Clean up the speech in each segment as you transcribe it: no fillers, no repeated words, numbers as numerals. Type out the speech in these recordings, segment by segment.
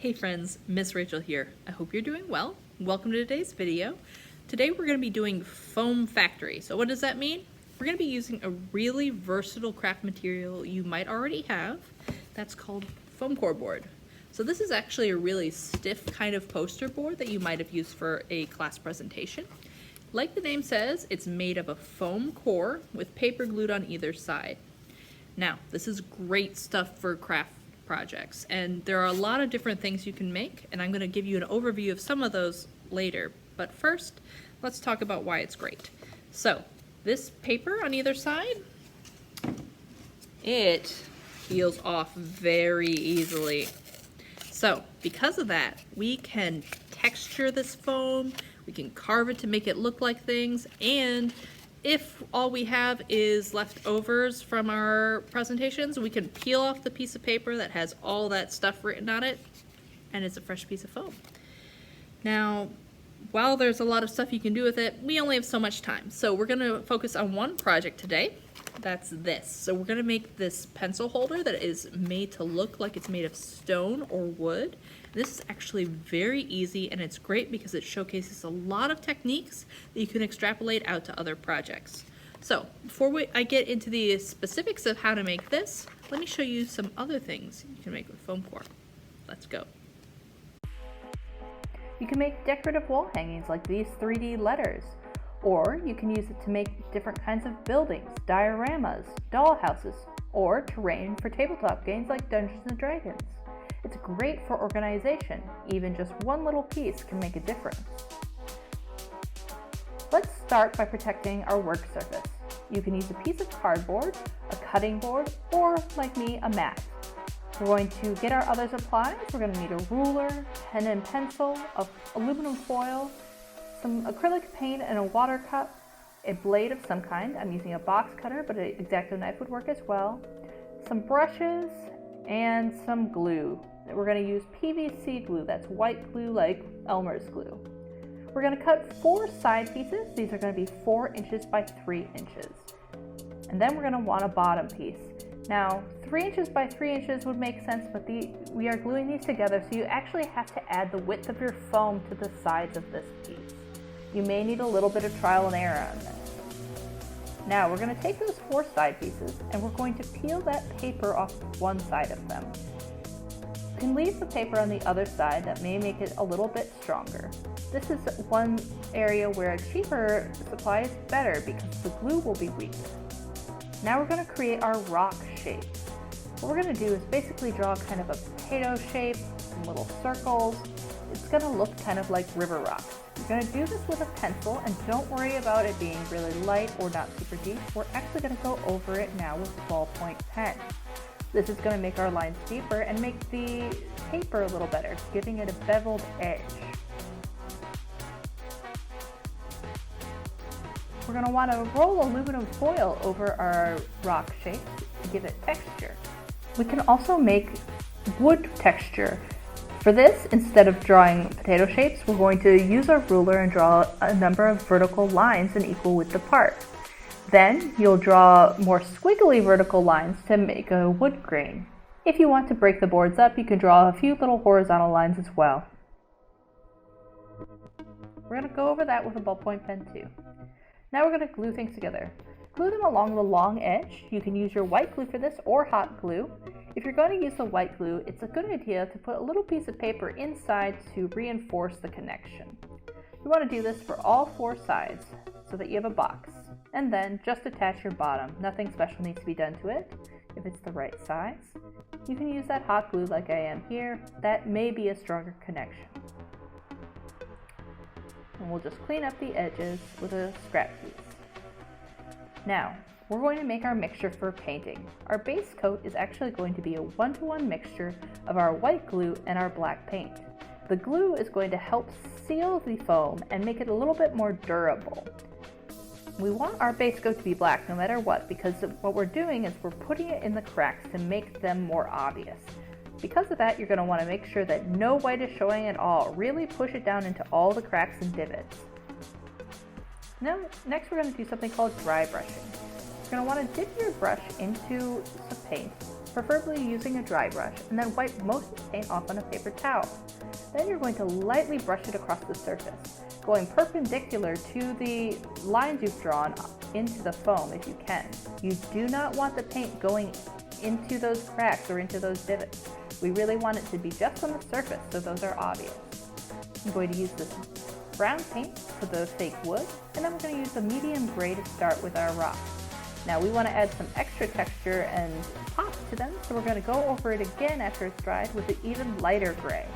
Hey friends, Miss Rachel here. I hope you're doing well. Welcome to today's video. Today we're going to be doing foam factory. So what does that mean? We're going to be using a really versatile craft material you might already have. That's called foamcore board. So this is actually a really stiff kind of poster board that you might have used for a class presentation. Like the name says, it's made of a foam core with paper glued on either side. Now, this is great stuff for craft projects, and there are a lot of different things you can make, and I'm going to give you an overview of some of those later. But first, let's talk about why it's great. So, this paper on either side, it peels off very easily. So, because of that, we can texture this foam, we can carve it to make it look like things, and if all we have is leftovers from our presentations, we can peel off the piece of paper that has all that stuff written on it, and it's a fresh piece of foam. Now, while there's a lot of stuff you can do with it, we only have so much time. So we're gonna focus on one project today. That's this. So we're gonna make this pencil holder that is made to look like it's made of stone or wood. This is actually very easy, and it's great because it showcases a lot of techniques that you can extrapolate out to other projects. So before I get into the specifics of how to make this, let me show you some other things you can make with foam core. Let's go. You can make decorative wall hangings like these 3D letters, or you can use it to make different kinds of buildings, dioramas, doll houses, or terrain for tabletop games like Dungeons & Dragons. It's great for organization. Even just one little piece can make a difference. Let's start by protecting our work surface. You can use a piece of cardboard, a cutting board, or, like me, a mat. We're going to get our other supplies. We're going to need a ruler, pen and pencil, aluminum foil, some acrylic paint and a water cup, a blade of some kind. I'm using a box cutter, but an X-Acto knife would work as well, some brushes, and some glue. We're going to use PVC glue. That's white glue like Elmer's glue. We're going to cut 4 side pieces. These are going to be 4 inches by 3 inches. And then we're going to want a bottom piece. Now, 3 inches by 3 inches would make sense, but we are gluing these together, so you actually have to add the width of your foam to the sides of this piece. You may need a little bit of trial and error on this. Now, we're going to take those 4 side pieces, and we're going to peel that paper off one side of them. You can leave the paper on the other side. That may make it a little bit stronger. This is one area where a cheaper supply is better because the glue will be weak. Now we're going to create our rock shape. What we're going to do is basically draw kind of a potato shape, some little circles. It's going to look kind of like river rocks. You're going to do this with a pencil, and don't worry about it being really light or not super deep. We're actually going to go over it now with a ballpoint pen. This is going to make our lines deeper and make the paper a little better, giving it a beveled edge. We're going to want to roll aluminum foil over our rock shape to give it texture. We can also make wood texture. For this, instead of drawing potato shapes, we're going to use our ruler and draw a number of vertical lines an equal width apart. Then you'll draw more squiggly vertical lines to make a wood grain. If you want to break the boards up, you can draw a few little horizontal lines as well. We're going to go over that with a ballpoint pen too. Now we're going to glue things together. Glue them along the long edge. You can use your white glue for this or hot glue. If you're going to use the white glue, it's a good idea to put a little piece of paper inside to reinforce the connection. You want to do this for all 4 sides so that you have a box. And then just attach your bottom. Nothing special needs to be done to it. If it's the right size, you can use that hot glue like I am here. That may be a stronger connection. And we'll just clean up the edges with a scrap piece. Now, we're going to make our mixture for painting. Our base coat is actually going to be a 1-to-1 mixture of our white glue and our black paint. The glue is going to help seal the foam and make it a little bit more durable. We want our base coat to be black no matter what, because what we're doing is we're putting it in the cracks to make them more obvious. Because of that, you're going to want to make sure that no white is showing at all. Really push it down into all the cracks and divots. Now, next we're going to do something called dry brushing. You're going to want to dip your brush into some paint preferably using a dry brush, and then wipe most of the paint off on a paper towel. Then you're going to lightly brush it across the surface, going perpendicular to the lines you've drawn into the foam if you can. You do not want the paint going into those cracks or into those divots. We really want it to be just on the surface, so those are obvious. I'm going to use this brown paint for the fake wood, and then we're going to use the medium gray to start with our rocks. Now we want to add some extra texture and pop to them, so we're going to go over it again after it's dried with an even lighter gray.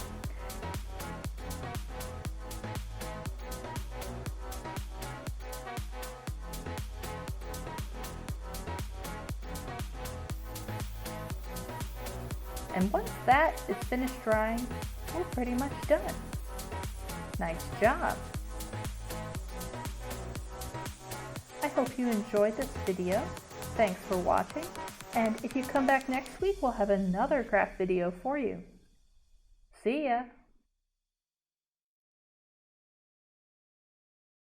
And once that is finished drying, we're pretty much done. Nice job! I hope you enjoyed this video. Thanks for watching, and if you come back next week, we'll have another craft video for you. See ya!